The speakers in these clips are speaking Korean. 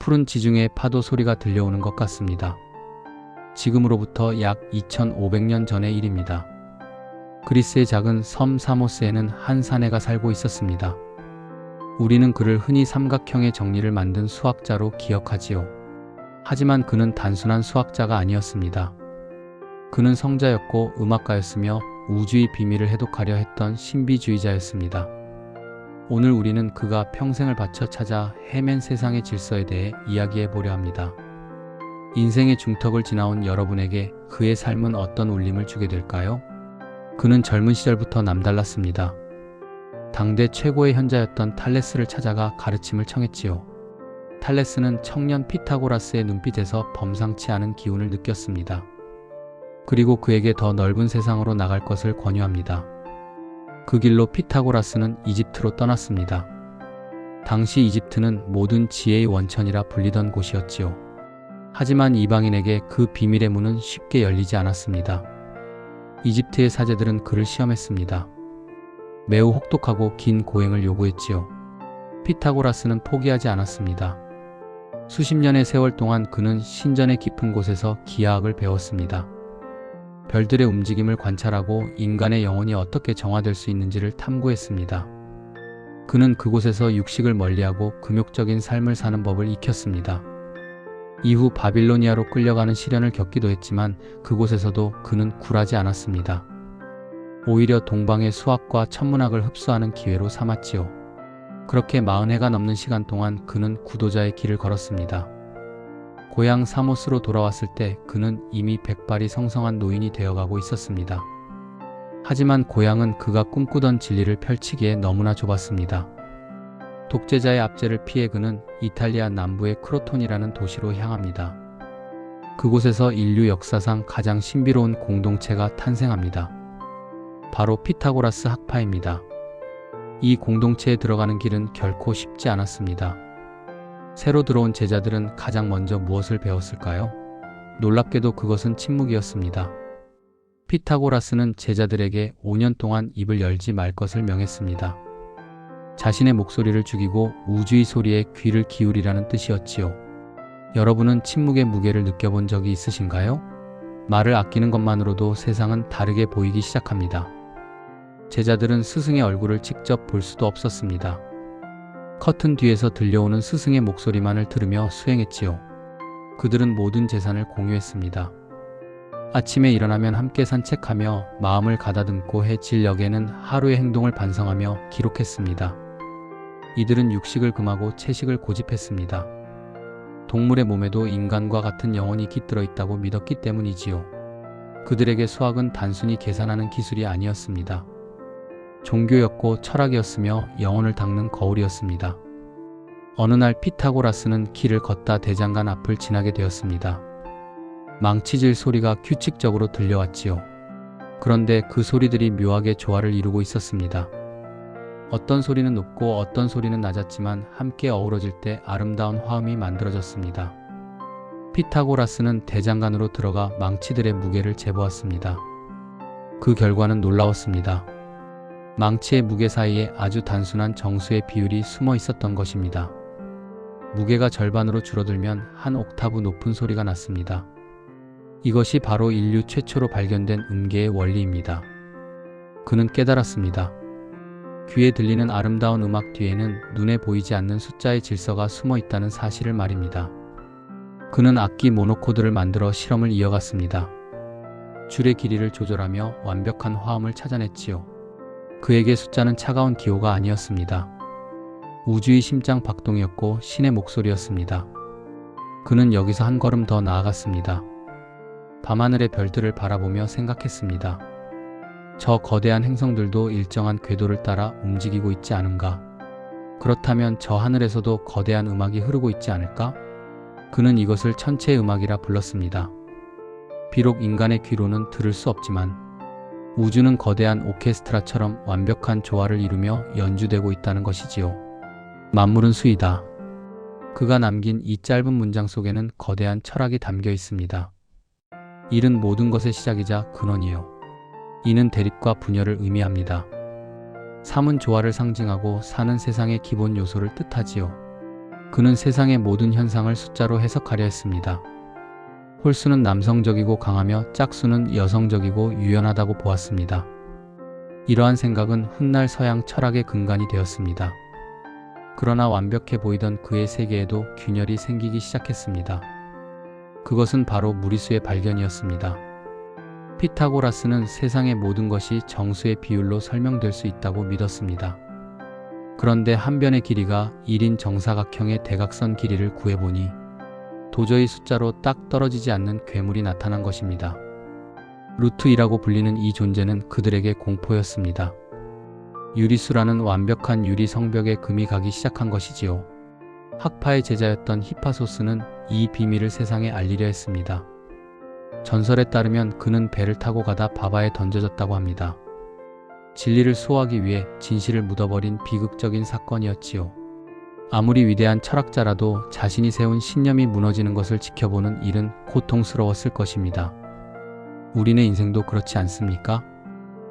푸른 지중해의 파도 소리가 들려오는 것 같습니다. 지금으로부터 약 2500년 전의 일입니다. 그리스의 작은 섬 사모스에는 한 사내가 살고 있었습니다. 우리는 그를 흔히 삼각형의 정리를 만든 수학자로 기억하지요. 하지만 그는 단순한 수학자가 아니었습니다. 그는 성자였고 음악가였으며 우주의 비밀을 해독하려 했던 신비주의자였습니다. 오늘 우리는 그가 평생을 바쳐 찾아 헤맨 세상의 질서에 대해 이야기해 보려 합니다. 인생의 중턱을 지나온 여러분에게 그의 삶은 어떤 울림을 주게 될까요? 그는 젊은 시절부터 남달랐습니다. 당대 최고의 현자였던 탈레스를 찾아가 가르침을 청했지요. 탈레스는 청년 피타고라스의 눈빛에서 범상치 않은 기운을 느꼈습니다. 그리고 그에게 더 넓은 세상으로 나갈 것을 권유합니다. 그 길로 피타고라스는 이집트로 떠났습니다. 당시 이집트는 모든 지혜의 원천이라 불리던 곳이었지요. 하지만 이방인에게 그 비밀의 문은 쉽게 열리지 않았습니다. 이집트의 사제들은 그를 시험했습니다. 매우 혹독하고 긴 고행을 요구했지요. 피타고라스는 포기하지 않았습니다. 수십 년의 세월 동안 그는 신전의 깊은 곳에서 기하학을 배웠습니다. 별들의 움직임을 관찰하고 인간의 영혼이 어떻게 정화될 수 있는지를 탐구했습니다. 그는 그곳에서 육식을 멀리하고 금욕적인 삶을 사는 법을 익혔습니다. 이후 바빌로니아로 끌려가는 시련을 겪기도 했지만 그곳에서도 그는 굴하지 않았습니다. 오히려 동방의 수학과 천문학을 흡수하는 기회로 삼았지요. 그렇게 40해가 넘는 시간 동안 그는 구도자의 길을 걸었습니다. 고향 사모스로 돌아왔을 때 그는 이미 백발이 성성한 노인이 되어가고 있었습니다. 하지만 고향은 그가 꿈꾸던 진리를 펼치기에 너무나 좁았습니다. 독재자의 압제를 피해 그는 이탈리아 남부의 크로톤이라는 도시로 향합니다. 그곳에서 인류 역사상 가장 신비로운 공동체가 탄생합니다. 바로 피타고라스 학파입니다. 이 공동체에 들어가는 길은 결코 쉽지 않았습니다. 새로 들어온 제자들은 가장 먼저 무엇을 배웠을까요? 놀랍게도 그것은 침묵이었습니다. 피타고라스는 제자들에게 5년 동안 입을 열지 말 것을 명했습니다. 자신의 목소리를 죽이고 우주의 소리에 귀를 기울이라는 뜻이었지요. 여러분은 침묵의 무게를 느껴본 적이 있으신가요? 말을 아끼는 것만으로도 세상은 다르게 보이기 시작합니다. 제자들은 스승의 얼굴을 직접 볼 수도 없었습니다. 커튼 뒤에서 들려오는 스승의 목소리만을 들으며 수행했지요. 그들은 모든 재산을 공유했습니다. 아침에 일어나면 함께 산책하며 마음을 가다듬고 해질 역에는 하루의 행동을 반성하며 기록했습니다. 이들은 육식을 금하고 채식을 고집했습니다. 동물의 몸에도 인간과 같은 영혼이 깃들어 있다고 믿었기 때문이지요. 그들에게 수학은 단순히 계산하는 기술이 아니었습니다. 종교였고 철학이었으며 영혼을 닦는 거울이었습니다. 어느 날 피타고라스는 길을 걷다 대장간 앞을 지나게 되었습니다. 망치질 소리가 규칙적으로 들려왔지요. 그런데 그 소리들이 묘하게 조화를 이루고 있었습니다. 어떤 소리는 높고 어떤 소리는 낮았지만 함께 어우러질 때 아름다운 화음이 만들어졌습니다. 피타고라스는 대장간으로 들어가 망치들의 무게를 재보았습니다. 그 결과는 놀라웠습니다. 망치의 무게 사이에 아주 단순한 정수의 비율이 숨어 있었던 것입니다. 무게가 절반으로 줄어들면 한 옥타브 높은 소리가 났습니다. 이것이 바로 인류 최초로 발견된 음계의 원리입니다. 그는 깨달았습니다. 귀에 들리는 아름다운 음악 뒤에는 눈에 보이지 않는 숫자의 질서가 숨어 있다는 사실을 말입니다. 그는 악기 모노코드를 만들어 실험을 이어갔습니다. 줄의 길이를 조절하며 완벽한 화음을 찾아냈지요. 그에게 숫자는 차가운 기호가 아니었습니다. 우주의 심장 박동이었고 신의 목소리였습니다. 그는 여기서 한 걸음 더 나아갔습니다. 밤하늘의 별들을 바라보며 생각했습니다. 저 거대한 행성들도 일정한 궤도를 따라 움직이고 있지 않은가? 그렇다면 저 하늘에서도 거대한 음악이 흐르고 있지 않을까? 그는 이것을 천체의 음악이라 불렀습니다. 비록 인간의 귀로는 들을 수 없지만 우주는 거대한 오케스트라처럼 완벽한 조화를 이루며 연주되고 있다는 것이지요. 만물은 수이다. 그가 남긴 이 짧은 문장 속에는 거대한 철학이 담겨 있습니다. 일은 모든 것의 시작이자 근원이요. 이는 대립과 분열을 의미합니다. 삶은 조화를 상징하고 사는 세상의 기본 요소를 뜻하지요. 그는 세상의 모든 현상을 숫자로 해석하려 했습니다. 홀수는 남성적이고 강하며 짝수는 여성적이고 유연하다고 보았습니다. 이러한 생각은 훗날 서양 철학의 근간이 되었습니다. 그러나 완벽해 보이던 그의 세계에도 균열이 생기기 시작했습니다. 그것은 바로 무리수의 발견이었습니다. 피타고라스는 세상의 모든 것이 정수의 비율로 설명될 수 있다고 믿었습니다. 그런데 한 변의 길이가 1인 정사각형의 대각선 길이를 구해보니 도저히 숫자로 딱 떨어지지 않는 괴물이 나타난 것입니다. 루트 2라고 불리는 이 존재는 그들에게 공포였습니다. 유리수라는 완벽한 유리 성벽에 금이 가기 시작한 것이지요. 학파의 제자였던 히파소스는 이 비밀을 세상에 알리려 했습니다. 전설에 따르면 그는 배를 타고 가다 바바에 던져졌다고 합니다. 진리를 수호하기 위해 진실을 묻어버린 비극적인 사건이었지요. 아무리 위대한 철학자라도 자신이 세운 신념이 무너지는 것을 지켜보는 일은 고통스러웠을 것입니다. 우리네 인생도 그렇지 않습니까?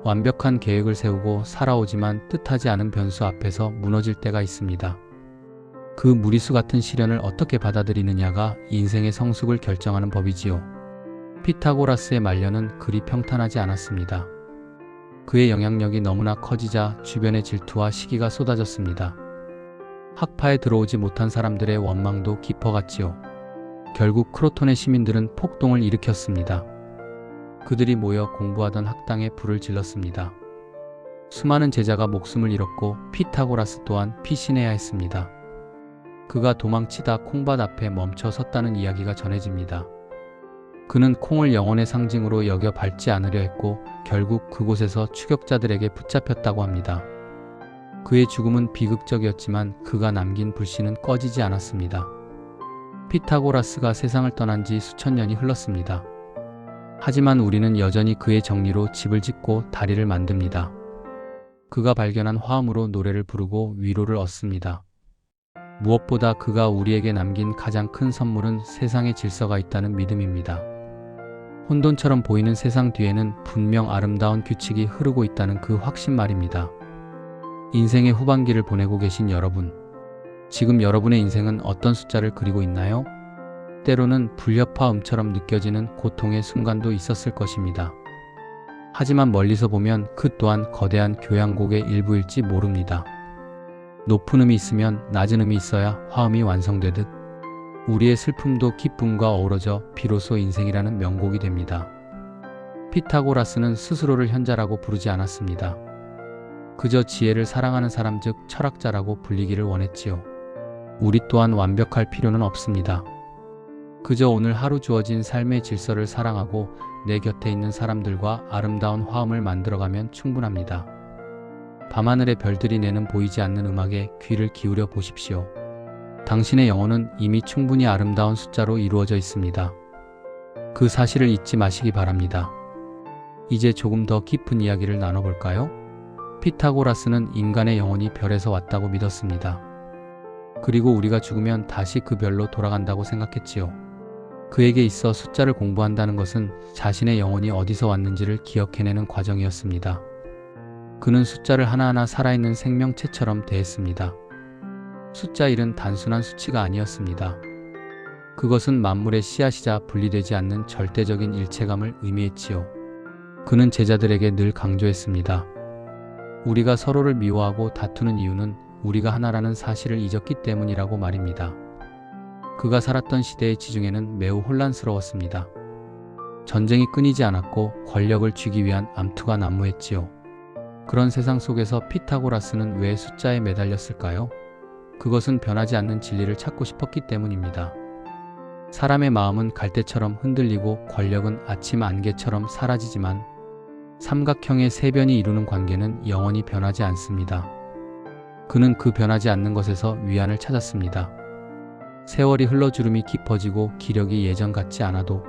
완벽한 계획을 세우고 살아오지만 뜻하지 않은 변수 앞에서 무너질 때가 있습니다. 그 무리수 같은 시련을 어떻게 받아들이느냐가 인생의 성숙을 결정하는 법이지요. 피타고라스의 말년은 그리 평탄하지 않았습니다. 그의 영향력이 너무나 커지자 주변의 질투와 시기가 쏟아졌습니다. 학파에 들어오지 못한 사람들의 원망도 깊어갔지요. 결국 크로톤의 시민들은 폭동을 일으켰습니다. 그들이 모여 공부하던 학당에 불을 질렀습니다. 수많은 제자가 목숨을 잃었고 피타고라스 또한 피신해야 했습니다. 그가 도망치다 콩밭 앞에 멈춰 섰다는 이야기가 전해집니다. 그는 콩을 영혼의 상징으로 여겨 밟지 않으려 했고 결국 그곳에서 추격자들에게 붙잡혔다고 합니다. 그의 죽음은 비극적이었지만 그가 남긴 불씨는 꺼지지 않았습니다. 피타고라스가 세상을 떠난 지 수천 년이 흘렀습니다. 하지만 우리는 여전히 그의 정리로 집을 짓고 다리를 만듭니다. 그가 발견한 화음으로 노래를 부르고 위로를 얻습니다. 무엇보다 그가 우리에게 남긴 가장 큰 선물은 세상의 질서가 있다는 믿음입니다. 혼돈처럼 보이는 세상 뒤에는 분명 아름다운 규칙이 흐르고 있다는 그 확신 말입니다. 인생의 후반기를 보내고 계신 여러분, 지금 여러분의 인생은 어떤 숫자를 그리고 있나요? 때로는 불협화음처럼 느껴지는 고통의 순간도 있었을 것입니다. 하지만 멀리서 보면 그 또한 거대한 교향곡의 일부일지 모릅니다. 높은 음이 있으면 낮은 음이 있어야 화음이 완성되듯 우리의 슬픔도 기쁨과 어우러져 비로소 인생이라는 명곡이 됩니다. 피타고라스는 스스로를 현자라고 부르지 않았습니다. 그저 지혜를 사랑하는 사람 즉 철학자라고 불리기를 원했지요. 우리 또한 완벽할 필요는 없습니다. 그저 오늘 하루 주어진 삶의 질서를 사랑하고 내 곁에 있는 사람들과 아름다운 화음을 만들어가면 충분합니다. 밤하늘의 별들이 내는 보이지 않는 음악에 귀를 기울여 보십시오. 당신의 영혼은 이미 충분히 아름다운 숫자로 이루어져 있습니다. 그 사실을 잊지 마시기 바랍니다. 이제 조금 더 깊은 이야기를 나눠볼까요? 피타고라스는 인간의 영혼이 별에서 왔다고 믿었습니다. 그리고 우리가 죽으면 다시 그 별로 돌아간다고 생각했지요. 그에게 있어 숫자를 공부한다는 것은 자신의 영혼이 어디서 왔는지를 기억해내는 과정이었습니다. 그는 숫자를 하나하나 살아있는 생명체처럼 대했습니다. 숫자 1은 단순한 수치가 아니었습니다. 그것은 만물의 씨앗이자 분리되지 않는 절대적인 일체감을 의미했지요. 그는 제자들에게 늘 강조했습니다. 우리가 서로를 미워하고 다투는 이유는 우리가 하나라는 사실을 잊었기 때문이라고 말입니다. 그가 살았던 시대의 지중해는 매우 혼란스러웠습니다. 전쟁이 끊이지 않았고 권력을 쥐기 위한 암투가 난무했지요. 그런 세상 속에서 피타고라스는 왜 숫자에 매달렸을까요? 그것은 변하지 않는 진리를 찾고 싶었기 때문입니다. 사람의 마음은 갈대처럼 흔들리고 권력은 아침 안개처럼 사라지지만 삼각형의 세 변이 이루는 관계는 영원히 변하지 않습니다. 그는 그 변하지 않는 것에서 위안을 찾았습니다. 세월이 흘러 주름이 깊어지고 기력이 예전 같지 않아도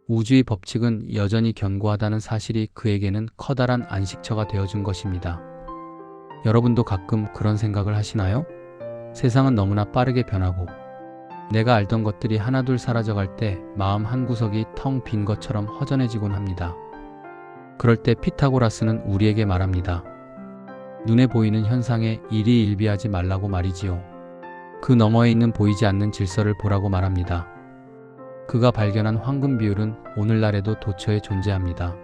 우주의 법칙은 여전히 견고하다는 사실이 그에게는 커다란 안식처가 되어준 것입니다. 여러분도 가끔 그런 생각을 하시나요? 세상은 너무나 빠르게 변하고 내가 알던 것들이 하나둘 사라져갈 때 마음 한구석이 텅 빈 것처럼 허전해지곤 합니다. 그럴 때 피타고라스는 우리에게 말합니다. 눈에 보이는 현상에 일희일비하지 말라고 말이지요. 그 너머에 있는 보이지 않는 질서를 보라고 말합니다. 그가 발견한 황금 비율은 오늘날에도 도처에 존재합니다.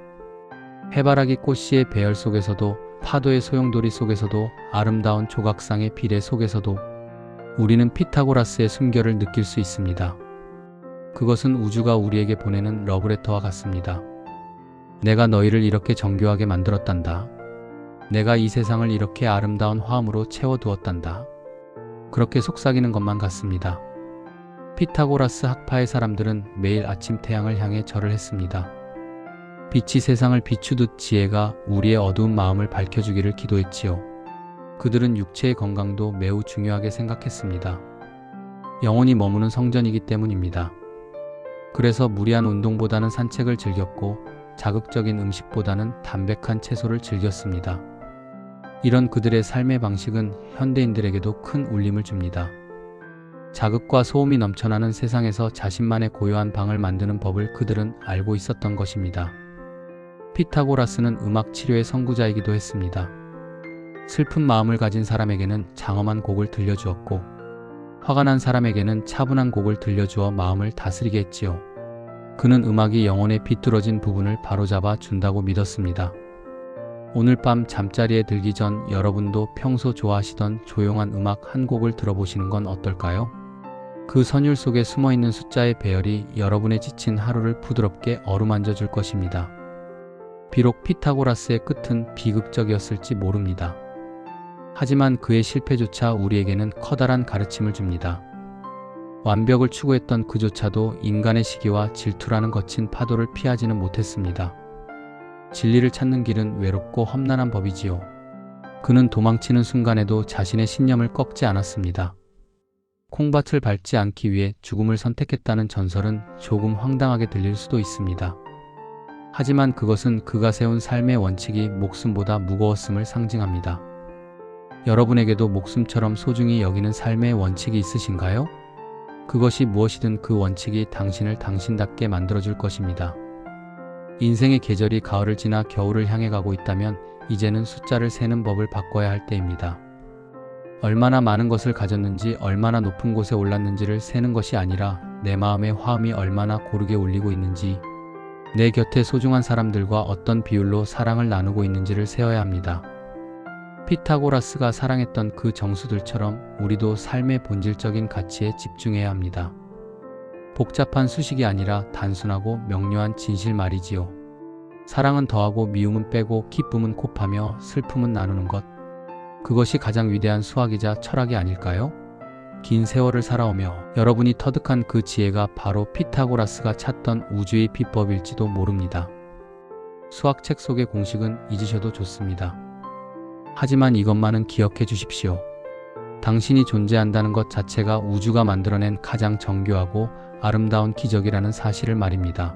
해바라기 꽃씨의 배열 속에서도, 파도의 소용돌이 속에서도, 아름다운 조각상의 비례 속에서도 우리는 피타고라스의 숨결을 느낄 수 있습니다. 그것은 우주가 우리에게 보내는 러브레터와 같습니다. 내가 너희를 이렇게 정교하게 만들었단다. 내가 이 세상을 이렇게 아름다운 화음으로 채워두었단다. 그렇게 속삭이는 것만 같습니다. 피타고라스 학파의 사람들은 매일 아침 태양을 향해 절을 했습니다. 빛이 세상을 비추듯 지혜가 우리의 어두운 마음을 밝혀주기를 기도했지요. 그들은 육체의 건강도 매우 중요하게 생각했습니다. 영혼이 머무는 성전이기 때문입니다. 그래서 무리한 운동보다는 산책을 즐겼고 자극적인 음식보다는 담백한 채소를 즐겼습니다. 이런 그들의 삶의 방식은 현대인들에게도 큰 울림을 줍니다. 자극과 소음이 넘쳐나는 세상에서 자신만의 고요한 방을 만드는 법을 그들은 알고 있었던 것입니다. 피타고라스는 음악 치료의 선구자이기도 했습니다. 슬픈 마음을 가진 사람에게는 장엄한 곡을 들려주었고, 화가 난 사람에게는 차분한 곡을 들려주어 마음을 다스리게 했지요. 그는 음악이 영혼의 비뚤어진 부분을 바로잡아 준다고 믿었습니다. 오늘 밤 잠자리에 들기 전 여러분도 평소 좋아하시던 조용한 음악 한 곡을 들어보시는 건 어떨까요? 그 선율 속에 숨어있는 숫자의 배열이 여러분의 지친 하루를 부드럽게 어루만져 줄 것입니다. 비록 피타고라스의 끝은 비극적이었을지 모릅니다. 하지만 그의 실패조차 우리에게는 커다란 가르침을 줍니다. 완벽을 추구했던 그조차도 인간의 시기와 질투라는 거친 파도를 피하지는 못했습니다. 진리를 찾는 길은 외롭고 험난한 법이지요. 그는 도망치는 순간에도 자신의 신념을 꺾지 않았습니다. 콩밭을 밟지 않기 위해 죽음을 선택했다는 전설은 조금 황당하게 들릴 수도 있습니다. 하지만 그것은 그가 세운 삶의 원칙이 목숨보다 무거웠음을 상징합니다. 여러분에게도 목숨처럼 소중히 여기는 삶의 원칙이 있으신가요? 그것이 무엇이든 그 원칙이 당신을 당신답게 만들어줄 것입니다. 인생의 계절이 가을을 지나 겨울을 향해 가고 있다면 이제는 숫자를 세는 법을 바꿔야 할 때입니다. 얼마나 많은 것을 가졌는지, 얼마나 높은 곳에 올랐는지를 세는 것이 아니라 내 마음의 화음이 얼마나 고르게 울리고 있는지, 내 곁에 소중한 사람들과 어떤 비율로 사랑을 나누고 있는지를 세어야 합니다. 피타고라스가 사랑했던 그 정수들처럼 우리도 삶의 본질적인 가치에 집중해야 합니다. 복잡한 수식이 아니라 단순하고 명료한 진실 말이지요. 사랑은 더하고 미움은 빼고 기쁨은 곱하며 슬픔은 나누는 것. 그것이 가장 위대한 수학이자 철학이 아닐까요? 긴 세월을 살아오며 여러분이 터득한 그 지혜가 바로 피타고라스가 찾던 우주의 비법일지도 모릅니다. 수학책 속의 공식은 잊으셔도 좋습니다. 하지만 이것만은 기억해 주십시오. 당신이 존재한다는 것 자체가 우주가 만들어낸 가장 정교하고 아름다운 기적이라는 사실을 말입니다.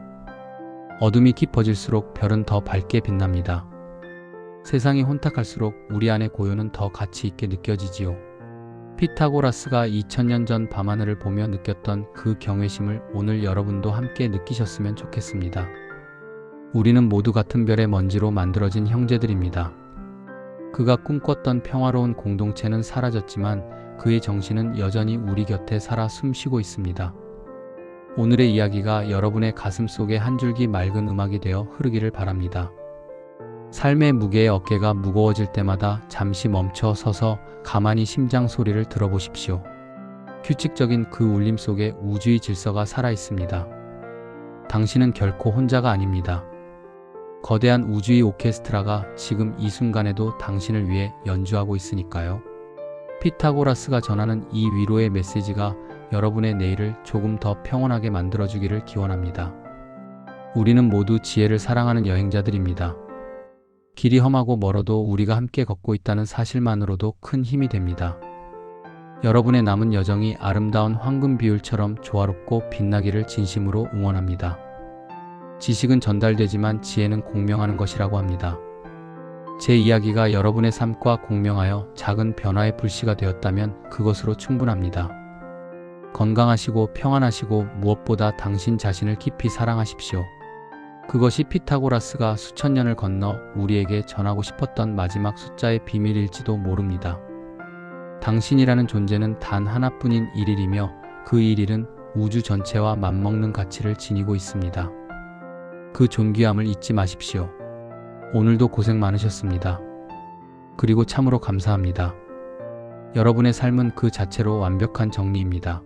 어둠이 깊어질수록 별은 더 밝게 빛납니다. 세상이 혼탁할수록 우리 안의 고요는 더 가치 있게 느껴지지요. 피타고라스가 2000년 전 밤하늘을 보며 느꼈던 그 경외심을 오늘 여러분도 함께 느끼셨으면 좋겠습니다. 우리는 모두 같은 별의 먼지로 만들어진 형제들입니다. 그가 꿈꿨던 평화로운 공동체는 사라졌지만 그의 정신은 여전히 우리 곁에 살아 숨쉬고 있습니다. 오늘의 이야기가 여러분의 가슴 속에 한 줄기 맑은 음악이 되어 흐르기를 바랍니다. 삶의 무게의 어깨가 무거워질 때마다 잠시 멈춰 서서 가만히 심장 소리를 들어보십시오. 규칙적인 그 울림 속에 우주의 질서가 살아있습니다. 당신은 결코 혼자가 아닙니다. 거대한 우주의 오케스트라가 지금 이 순간에도 당신을 위해 연주하고 있으니까요. 피타고라스가 전하는 이 위로의 메시지가 여러분의 내일을 조금 더 평온하게 만들어주기를 기원합니다. 우리는 모두 지혜를 사랑하는 여행자들입니다. 길이 험하고 멀어도 우리가 함께 걷고 있다는 사실만으로도 큰 힘이 됩니다. 여러분의 남은 여정이 아름다운 황금 비율처럼 조화롭고 빛나기를 진심으로 응원합니다. 지식은 전달되지만 지혜는 공명하는 것이라고 합니다. 제 이야기가 여러분의 삶과 공명하여 작은 변화의 불씨가 되었다면 그것으로 충분합니다. 건강하시고 평안하시고 무엇보다 당신 자신을 깊이 사랑하십시오. 그것이 피타고라스가 수천 년을 건너 우리에게 전하고 싶었던 마지막 숫자의 비밀일지도 모릅니다. 당신이라는 존재는 단 하나뿐인 일일이며 그 일일은 우주 전체와 맞먹는 가치를 지니고 있습니다. 그 존귀함을 잊지 마십시오. 오늘도 고생 많으셨습니다. 그리고 참으로 감사합니다. 여러분의 삶은 그 자체로 완벽한 정리입니다.